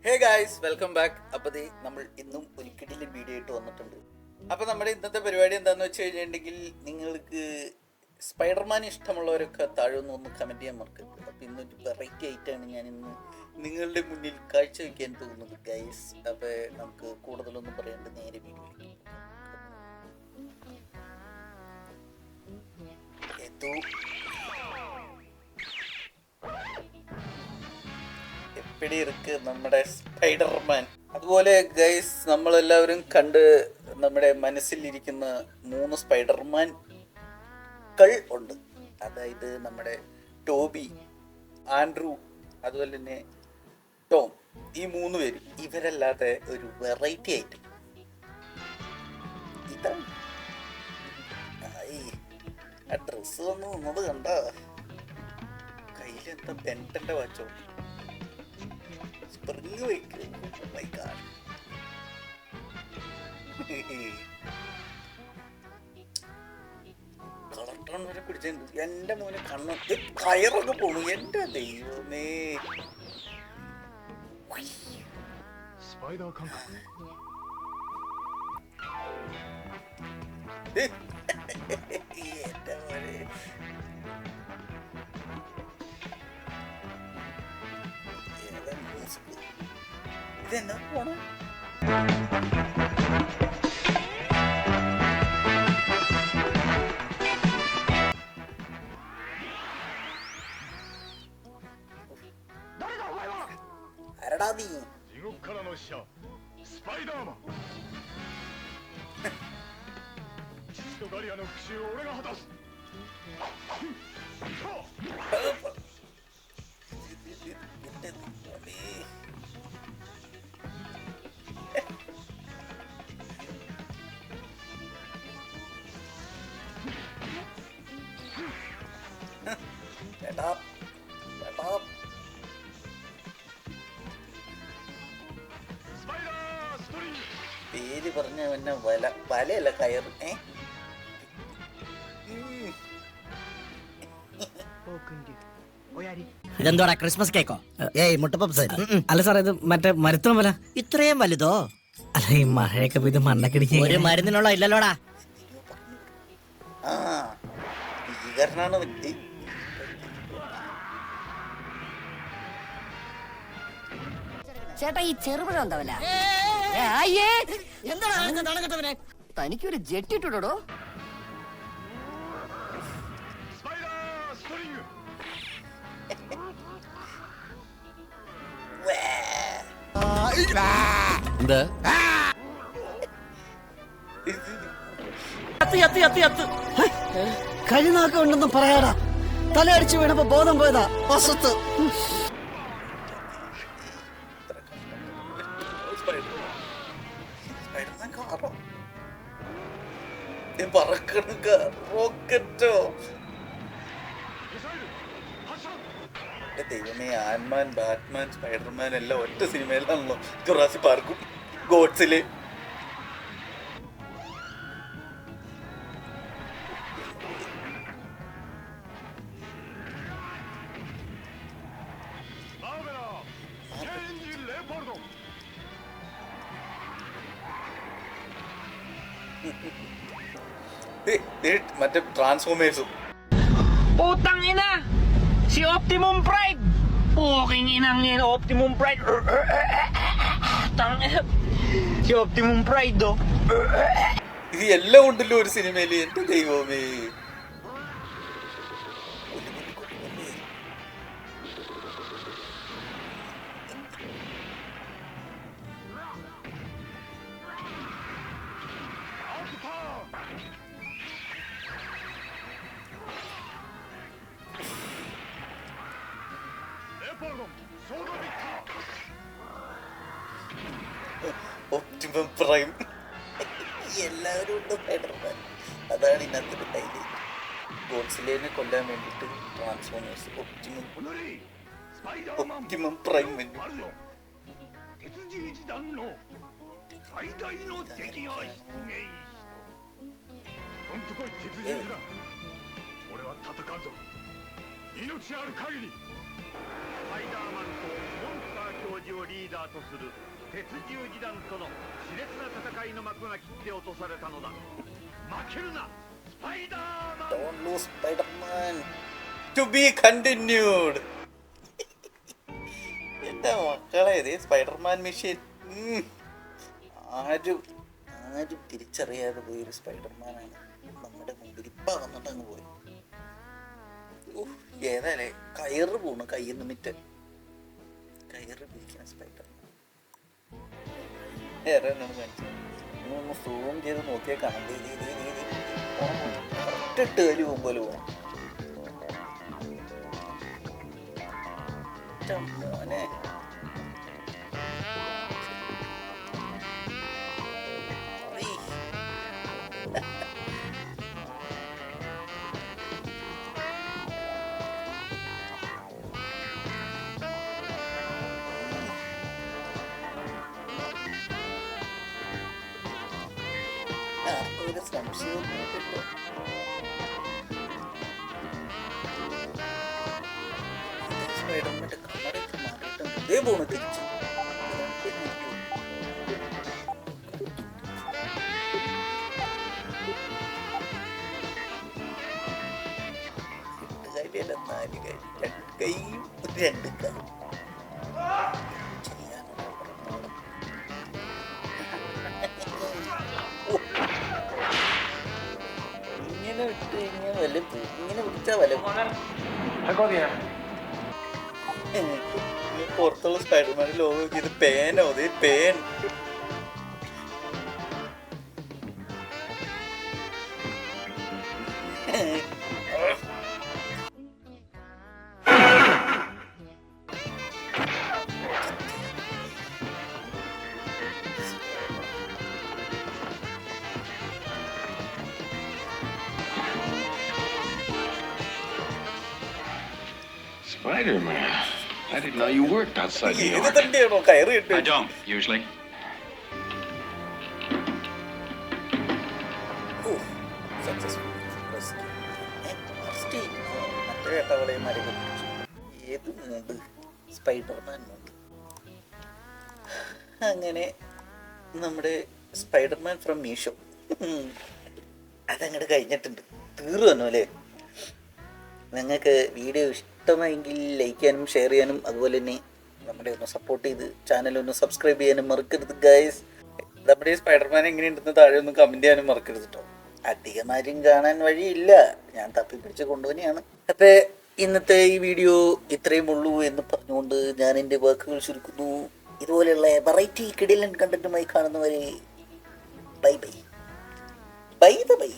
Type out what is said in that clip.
Hey guys, welcome back. അപ്പോൾ നമ്മൾ ഇന്നും ഒരു കിടിലൻ വീഡിയോ ആയിട്ട് വന്നിട്ടുണ്ട്. അപ്പോൾ നമ്മുടെ ഇന്നത്തെ പരിപാടി എന്താണെന്ന് വെച്ച് കഴിഞ്ഞിട്ടുണ്ടെങ്കിൽ, നിങ്ങൾക്ക് സ്പൈഡർമാൻ ഇഷ്ടമുള്ളവരൊക്കെ താഴെ ഒന്ന് കമൻറ്റ് ചെയ്യാൻ മറക്കരുത്. അപ്പോൾ ഇന്നൊരു വെറൈറ്റി ആയിട്ടാണ് ഞാൻ ഇന്ന് നിങ്ങളുടെ മുന്നിൽ കാഴ്ചവെക്കാൻ പോകുന്നത് ഗൈസ്. അപ്പോൾ നമുക്ക് കൂടുതലൊന്നും പറയേണ്ട, നേരെ വീഡിയോയിലേക്ക് എപ്പിടി ഇருக்கு നമ്മുടെ സ്പൈഡർമാൻ. അതുപോലെ ഗൈസ്, നമ്മളെല്ലാവരും കണ്ട് നമ്മുടെ മനസ്സിലിരിക്കുന്ന 3 സ്പൈഡർമാൻകൾ ഉണ്ട്. അതായത് നമ്മുടെ ടോബി, ആൻഡ്രൂ, അതുപോലെ തന്നെ ടോം. ഈ 3 പേര്. ഇവരല്ലാതെ ഒരു വെറൈറ്റി ആയിട്ട് ഇതാണ്. ആ ഡ്രസ്സ് വന്ന് നിന്നത് കണ്ട, കയ്യിലെന്താ പെൻറ്റൻ്റെ വാച്ചോ, സ്പ്രിങ് വയ്ക്കും. കളർ ടോൺ വരെ പിടിച്ചിട്ടുണ്ട്. എൻ്റെ മോനെ കണ്ണ് കയറൊക്കെ പോണു. എൻ്റെ ദൈവമേ, എൻ്റെ മോനെ ഇതെന്നാ പോണം. ആരടാ നീ? പേര് പറഞ്ഞ പിന്നെ വലയല്ല കയറ്. ഇതെന്തോടാ, ക്രിസ്മസ് കേക്കോ? ഏയ് മുട്ടപ്പപ്സ്. അല്ല സാർ, ഇത് മറ്റേ മരുത്തും വല. ഇത്രയും വലുതോ? അല്ല, ഈ മഴയൊക്കെ പെയ്ത് മണ്ണൊക്കെ ഒരു മരുന്നിനുള്ള ഇല്ലല്ലോടാ. ഭീകരനാണ് പറ്റി. ചേട്ടാ, ഈ ചെറുപഴം എന്താവല? തനിക്കൊരു ജെറ്റ് ഇട്ടുടോ. കഴിനാക്കം ഉണ്ടെന്ന് പറയാടാ. തലയടിച്ച് വീണപ്പോ ബോധം പോയതാ. വസത്ത് റോക്കറ്റോ? ദൈവമേ, ആൻമാൻ, ബാറ്റ്മാൻ, സ്പൈഡർമാൻ എല്ലാം ഒറ്റ സിനിമയിലാണല്ലോ. ജുറാസിക് പാർക്കും ഗോഡ്സില്. മറ്റേ ട്രാൻസ്ഫോമേഴ്സും. Putang ina! Si Optimum Pride! Puking inang yan, Optimum Pride! Tangina! Si Optimum Pride, oh! ഇത് എല്ലാം ഉണ്ടല്ലോ ഒരു സിനിമയില്. എന്റെ ദൈവമേ, ഒപ്റ്റിമം പ്രൈം. എല്ലാവരും ഉണ്ട് സ്പൈഡർമാൻ. അതാണ് ഇന്നത്തെ ഹൈലൈറ്റ്. ഗോഡ്സിലേനെ കൊല്ലാൻ വേണ്ടിയിട്ട് ട്രാൻസ്ഫോമേഴ്സ് ഒപ്റ്റിമം പ്രൈം വന്നു. 教授をリーダーとする鉄十字団との熾烈な戦いの幕が切って落とされたのだ。負けるな、スパイダーマン。 Don't lose Spider-Man. To be continued. എന്റെ മക്കളെ ഇത് സ്പൈഡർമാൻ മെഷീൻ ആരും തിരിച്ചറിയാതെ പോയി ഒരു സ്പൈഡർമാനാണ് നമ്മുടെ മുമ്പിൽ ഇപ്പൊ വന്നിട്ട് അങ്ങ് പോയി. ഏതായാലേ കയറ് പോണു കയ്യിൽ നിന്ന് മിറ്റ് കയറ് പിടിക്കുന്ന സ്പൈഡർമാൻ വേറെ എന്നാണ് കാണിച്ചത്. ഒന്ന് സൂം ചെയ്ത് നോക്കിയാൽ കാണാം. കറക്റ്റ് വലി പോകുമ്പോൾ പോകണം. മോനെ ഒരു സംശയവും ഇല്ലല്ലോ. സ്പൈഡർമാൻ്റെ കണ്ണടയൊക്കെ മാറിയിട്ട് ഇതേ പോണു തിരിച്ചു. കാര്യമല്ല, 4 കൈ, 2 കൈയും 2 കാലും ഇങ്ങനെ വിട്ട് ഇങ്ങനെ വല്ല ഇങ്ങനെ പിടിച്ചാ വല പുറത്തുള്ള സ്പൈഡർമാൻ്റെ ലോകം ഇത് പേനോ ഇത് പേൻ. Spider-Man. I didn't know you worked outside New ഏത് York. തന്നെയാണോ കയറി കിട്ടും. I don't, usually. മറ്റേ കേട്ടവളെയും മരം പിടിച്ചു. ഏത് മൂണ്ട് സ്പൈഡർമാൻ മൂണ്ട്. അങ്ങനെ നമ്മുടെ സ്പൈഡർമാൻ ഫ്രം മീഷോ അതങ്ങോട്ട് കഴിഞ്ഞിട്ടുണ്ട്. തീർന്നു അല്ലേ? നിങ്ങൾക്ക് വീഡിയോ ഇഷ്ടമായെങ്കിൽ ലൈക്ക് ചെയ്യാനും ഷെയർ ചെയ്യാനും അതുപോലെ തന്നെ നമ്മുടെ ഒന്ന് സപ്പോർട്ട് ചെയ്ത് ചാനലൊന്ന് സബ്സ്ക്രൈബ് ചെയ്യാനും മറക്കരുത് ഗൈസ്. നമ്മുടെ ഈ സ്പൈഡർമാൻ എങ്ങനെയുണ്ടെന്ന് താഴെ ഒന്ന് കമൻറ്റ് ചെയ്യാനും മറക്കരുത് കേട്ടോ. അധികമാരും കാണാൻ വഴിയില്ല, ഞാൻ തപ്പിപ്പിടിച്ച് കൊണ്ടുതന്നെയാണ്. അപ്പോൾ ഇന്നത്തെ ഈ വീഡിയോ ഇത്രയും ഉള്ളൂ എന്ന് പറഞ്ഞുകൊണ്ട് ഞാൻ എൻ്റെ വാക്കുകൾ ചുരുക്കുന്നു. ഇതുപോലെയുള്ള വെറൈറ്റി കിടിലൻ കണ്ടന്റുമായി കാണുന്നവരെ ബൈ ബൈ ബൈ ബൈ.